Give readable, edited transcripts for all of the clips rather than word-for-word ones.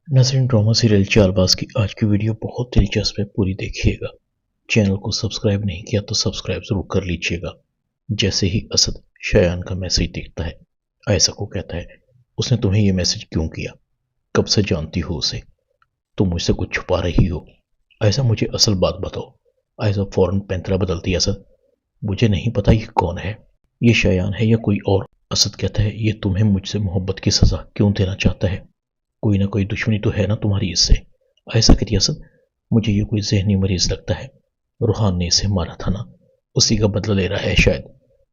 नाज़रीन, drama serial Chaalbaaz की आज की वीडियो बहुत दिलचस्प है, पूरी देखिएगा। चैनल को सब्सक्राइब नहीं किया तो सब्सक्राइब जरूर कर लीजिएगा। जैसे ही असद शयान का मैसेज देखता है, आयशा को कहता है, उसने तुम्हें यह मैसेज क्यों किया? कब से जानती हो उसे? तुम मुझसे कुछ छुपा रही हो। आयशा, मुझे असल बात बताओ। आयशा फौरन पैंतरा बदलती है। असद, मुझे नहीं पता ये कौन है, ये शयान है या कोई और? असद कहता है, ये तुम्हें मुझसे मोहब्बत की सजा क्यों देना चाहता है? कोई ना कोई दुश्मनी तो है ना तुम्हारी इससे? ऐसा कहती असद, मुझे ये कोई जहनी मरीज लगता है। रूहान ने इसे मारा था ना, उसी का बदला ले रहा है शायद।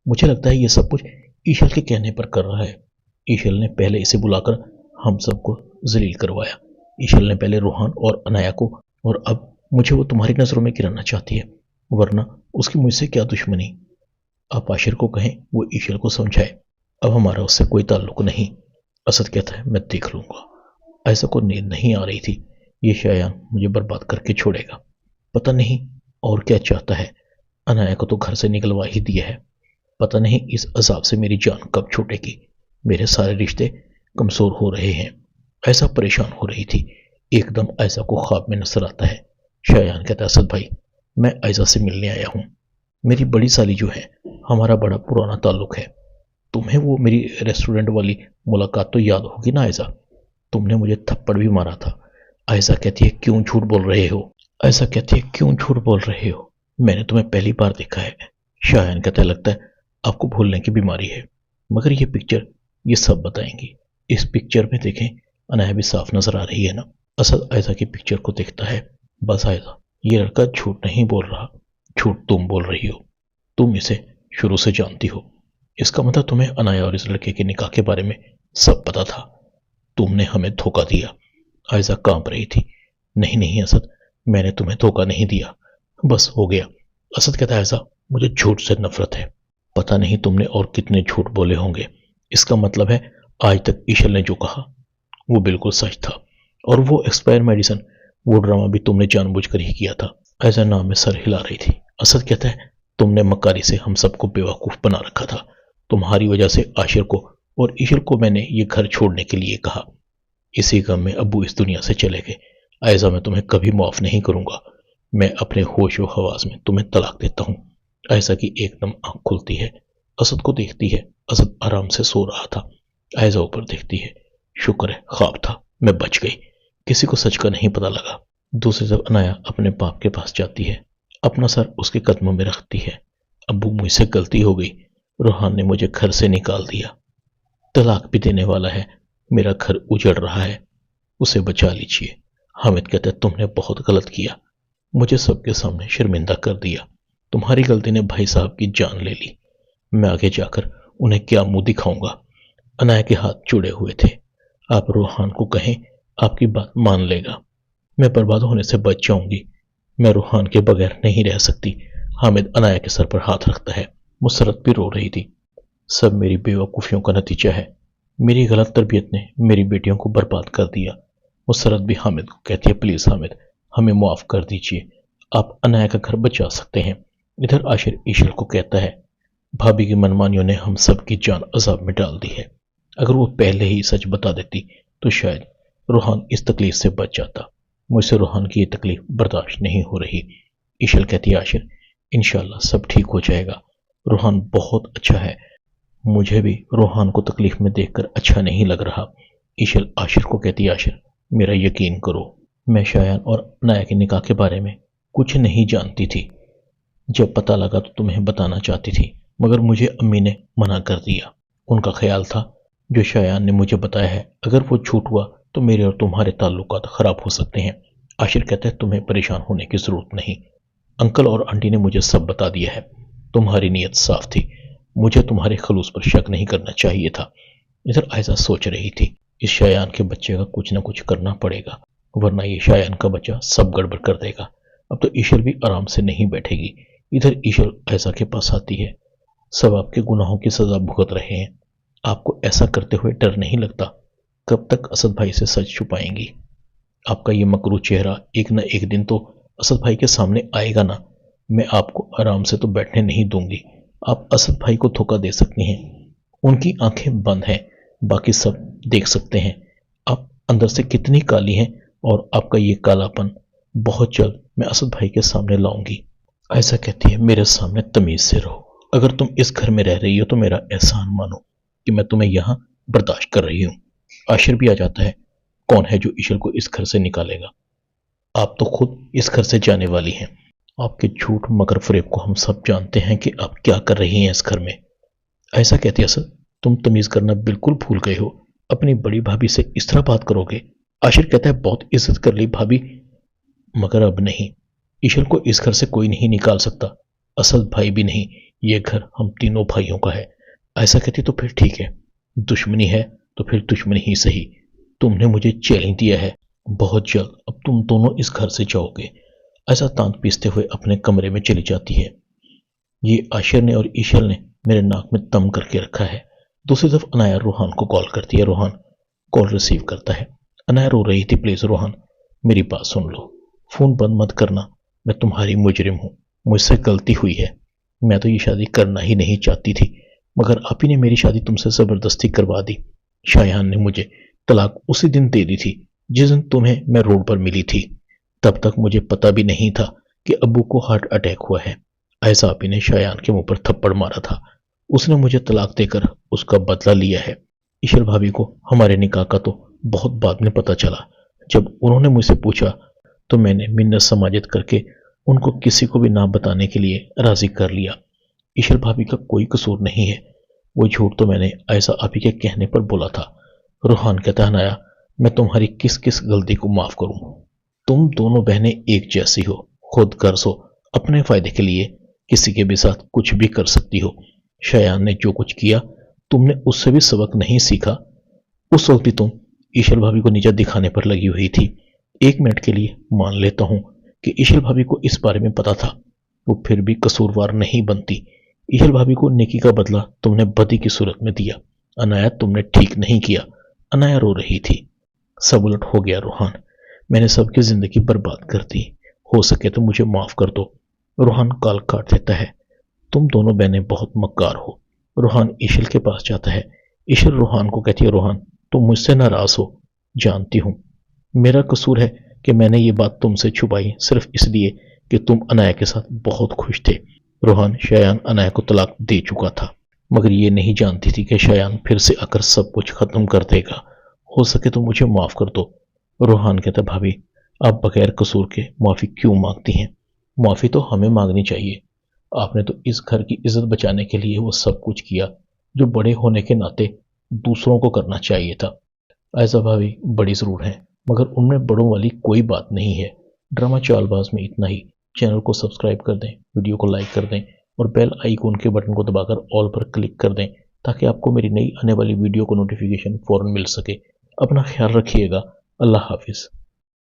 मुझे लगता है ये सब कुछ ईशल के कहने पर कर रहा है। ईशल ने पहले इसे बुलाकर हम सबको जलील करवाया। ईशल ने पहले रूहान और अनाया को, और अब मुझे वो तुम्हारी नजरों में गिराना चाहती है, वरना उसकी मुझसे क्या दुश्मनी? आप आशिर को कहें वो ईशल को समझाए। अब हमारा उससे कोई ताल्लुक नहीं। असद कहता है, मैं देख लूंगा। ऐसा को नींद नहीं आ रही थी। ये शयान मुझे बर्बाद करके छोड़ेगा, पता नहीं और क्या चाहता है। अनाया को तो घर से निकलवा ही दिया है, पता नहीं इस अजाब से मेरी जान कब छूटेगी। मेरे सारे रिश्ते कमजोर हो रहे हैं। ऐसा परेशान हो रही थी, एकदम ऐसा को ख्वाब में नजर आता है। शयान कहता है, असद भाई, मैं ऐसा से मिलने आया हूँ। मेरी बड़ी साली जो है, हमारा बड़ा पुराना ताल्लुक है। तुम्हें वो मेरी रेस्टोरेंट वाली मुलाकात तो याद होगी ना आयशा? तुमने मुझे थप्पड़ भी मारा था। आयशा कहती है, क्यों झूठ बोल रहे हो? आयशा कहती है, क्यों झूठ बोल रहे हो? मैंने तुम्हें पहली बार देखा है। शायन कहता है, लगता है आपको भूलने की बीमारी है, मगर ये पिक्चर ये सब बताएंगी। इस पिक्चर में देखें, अनाया भी साफ नजर आ रही है ना? असद आयशा की पिक्चर को देखता है। बस आयशा, ये लड़का झूठ नहीं बोल रहा, झूठ तुम बोल रही हो। तुम इसे शुरू से जानती हो। इसका मतलब तुम्हें अनाया और इस लड़के के निकाह के बारे में सब पता था। तुमने हमें धोखा दिया। आयशा कांप रही थी। नहीं नहीं असद, मैंने तुम्हें धोखा नहीं दिया, बस हो गया। असद कहता है, आयशा, मुझे झूठ से नफरत है। पता नहीं तुमने और कितने झूठ बोले होंगे। इसका मतलब है आज तक ईशल ने जो कहा वो बिल्कुल सच था, और वो एक्सपायर मेडिसिन, वो ड्रामा भी तुमने जानबूझकर ही किया था। आयशा नाम में सर हिला रही थी। असद कहता है, तुमने मक्कारी से हम सबको बेवकूफ बना रखा था। तुम्हारी वजह से आशिर को और ईशल को मैंने ये घर छोड़ने के लिए कहा। इसी गम में अब्बू इस दुनिया से चले गए। आयशा, मैं तुम्हें कभी माफ नहीं करूंगा। मैं अपने होश व हवास में तुम्हें तलाक देता हूं। आयशा की एकदम आंख खुलती है, असद को देखती है। असद आराम से सो रहा था। आयशा ऊपर देखती है। शुक्र है ख्वाब था, मैं बच गई। किसी को सच का नहीं पता लगा। दूसरी तरफ अनाया अपने बाप के पास जाती है, अपना सर उसके कदमों में रखती है। अब्बू, मुझसे गलती हो गई। रूहान ने मुझे घर से निकाल दिया, तलाक भी देने वाला है। मेरा घर उजड़ रहा है, उसे बचा लीजिए। हामिद कहता है, तुमने बहुत गलत किया, मुझे सबके सामने शर्मिंदा कर दिया। तुम्हारी गलती ने भाई साहब की जान ले ली। मैं आगे जाकर उन्हें क्या मुंह दिखाऊंगा? अनाया के हाथ जुड़े हुए थे। आप रूहान को कहें, आपकी बात मान लेगा। मैं बर्बाद होने से बच जाऊंगी। मैं रूहान के बगैर नहीं रह सकती। हामिद अनाया के सर पर हाथ रखता है। मुसरत भी रो रही थी। सब मेरी बेवकूफियों का नतीजा है। मेरी गलत तरबियत ने मेरी बेटियों को बर्बाद कर दिया। मुसरत भी हामिद को कहती है, प्लीज हामिद, हमें माफ कर दीजिए, आप अनाया का घर बचा सकते हैं। इधर आशिर ईशल को कहता है, भाभी की मनमानियों ने हम सब की जान अजाब में डाल दी है। अगर वो पहले ही सच बता देती तो शायद रूहान इस तकलीफ से बच जाता। मुझसे रूहान की ये तकलीफ बर्दाश्त नहीं हो रही। ईशल कहती है, आशिर, इंशाल्लाह सब ठीक हो जाएगा। रूहान बहुत अच्छा है। मुझे भी रूहान को तकलीफ में देखकर अच्छा नहीं लग रहा। ईशल आशिर को कहती है, आशिर, मेरा यकीन करो, मैं शायान और अनाया के निकाह के बारे में कुछ नहीं जानती थी। जब पता लगा तो तुम्हें बताना चाहती थी, मगर मुझे अम्मी ने मना कर दिया। उनका ख्याल था जो शायान ने मुझे बताया है, अगर वो झूठ हुआ तो मेरे और तुम्हारे ताल्लुकात खराब हो सकते हैं। आशिर कहता है, तुम्हें परेशान होने की जरूरत नहीं। अंकल और आंटी ने मुझे सब बता दिया है। तुम्हारी नीयत साफ थी, मुझे तुम्हारे खलूस पर शक नहीं करना चाहिए था। इधर आयशा सोच रही थी, इस शायान के बच्चे का कुछ ना कुछ करना पड़ेगा, वरना ये शायान का बच्चा सब गड़बड़ कर देगा। अब तो ईशल भी आराम से नहीं बैठेगी। इधर ईशल आयशा के पास आती है। सब आपके गुनाहों की सजा भुगत रहे हैं, आपको ऐसा करते हुए डर नहीं लगता? कब तक असद भाई से सच छुपाएंगी? आपका ये मकरू चेहरा एक न एक दिन तो असद भाई के सामने आएगा ना। मैं आपको आराम से तो बैठने नहीं दूंगी। आप असद भाई को धोखा दे सकती हैं, उनकी आंखें बंद हैं, बाकी सब देख सकते हैं। आप अंदर से कितनी काली हैं और आपका ये कालापन बहुत जल्द मैं असद भाई के सामने लाऊंगी। ऐसा कहती है, मेरे सामने तमीज से रहो। अगर तुम इस घर में रह रही हो तो मेरा एहसान मानो कि मैं तुम्हें यहाँ बर्दाश्त कर रही हूँ। आशिर भी आ जाता है। कौन है जो ईशल को इस घर से निकालेगा? आप तो खुद इस घर से जाने वाली हैं। आपके झूठ मगर फरेब को हम सब जानते हैं कि आप क्या कर रही हैं इस घर में। ऐसा कहती है, असद तुम तमीज करना बिल्कुल भूल गए हो। अपनी बड़ी भाभी से इस तरह बात करोगे? आशिर कहता है, बहुत इज्जत कर ली भाभी, मगर अब नहीं। ईशल को इस घर से कोई नहीं निकाल सकता, असद भाई भी नहीं। ये घर हम तीनों भाइयों का है। ऐसा कहती तो फिर ठीक है, दुश्मनी है तो फिर दुश्मनी ही सही। तुमने मुझे चैलेंज दिया है, बहुत जल्द अब तुम दोनों इस घर से जाओगे। ऐसा तांत पीसते हुए अपने कमरे में चली जाती है। ये आशिर ने और ईशल ने मेरे नाक में दम करके रखा है। दूसरी तरफ अनाया रोहान को कॉल करती है। रोहान कॉल रिसीव करता है। अनाया रो रही थी। प्लीज रोहान, मेरी बात सुन लो, फोन बंद मत करना। मैं तुम्हारी मुजरिम हूं, मुझसे गलती हुई है। मैं तो ये शादी करना ही नहीं चाहती थी, मगर आप ही ने मेरी शादी तुमसे जबरदस्ती करवा दी। शायान ने मुझे तलाक उसी दिन दे दी थी जिस दिन तुम्हें मैं रोड पर मिली थी। तब तक मुझे पता भी नहीं था कि अब्बू को हार्ट अटैक हुआ है। ऐसा आप ही ने शायान के मुंह पर थप्पड़ मारा था। उसने मुझे तलाक देकर उसका बदला लिया है। ईशल भाभी को हमारे निकाह का तो बहुत बाद में पता चला। जब उन्होंने मुझसे पूछा तो मैंने मिन्नत समाजत करके उनको किसी को भी ना बताने के लिए राजी कर लिया। ईशल भाभी का कोई कसूर नहीं है, वो झूठ तो मैंने ऐसा आप ही के कहने पर बोला था। रूहान कहता है, आया मैं तुम्हारी किस किस गलती को माफ करूं? तुम दोनों बहनें एक जैसी हो, खुद गर्ज हो, अपने फायदे के लिए किसी के भी साथ कुछ भी कर सकती हो। शयान ने जो कुछ किया तुमने उससे भी सबक नहीं सीखा। उस वक्त भी तुम ईशल भाभी को नीचा दिखाने पर लगी हुई थी। एक मिनट के लिए मान लेता हूं कि ईशल भाभी को इस बारे में पता था, वो फिर भी कसूरवार नहीं बनती। ईशल भाभी को नेकी का बदला तुमने बदी की सूरत में दिया। अनाया तुमने ठीक नहीं किया। अनाया रो रही थी। सब उलट हो गया रोहान, मैंने सबकी जिंदगी बर्बाद कर दी। हो सके तो मुझे माफ कर दो। रोहान काल काट देता है। तुम दोनों बहनें बहुत मक्कार हो। रोहान ईशल के पास जाता है। ईशल रोहान को कहती है, रोहान तुम मुझसे नाराज हो, जानती हूं। मेरा कसूर है कि मैंने ये बात तुमसे छुपाई सिर्फ इसलिए कि तुम अनाया के साथ बहुत खुश थे। रोहान शयान अनाया को तलाक दे चुका था, मगर ये नहीं जानती थी कि शयान फिर से आकर सब कुछ खत्म कर देगा। हो सके तो मुझे माफ कर दो। रोहान कहता, भाभी आप बगैर कसूर के माफी क्यों मांगती हैं? माफी तो हमें मांगनी चाहिए। आपने तो इस घर की इज्जत बचाने के लिए वो सब कुछ किया जो बड़े होने के नाते दूसरों को करना चाहिए था। ऐसा भाभी बड़ी जरूर है, मगर उनमें बड़ों वाली कोई बात नहीं है। ड्रामा चालबाज में इतना ही। चैनल को सब्सक्राइब कर दें, वीडियो को लाइक कर दें और बेल आइकॉन के बटन को दबाकर ऑल पर क्लिक कर दें ताकि आपको मेरी नई आने वाली वीडियो को नोटिफिकेशन फौरन मिल सके। अपना ख्याल रखिएगा। अल्लाह हाफिज।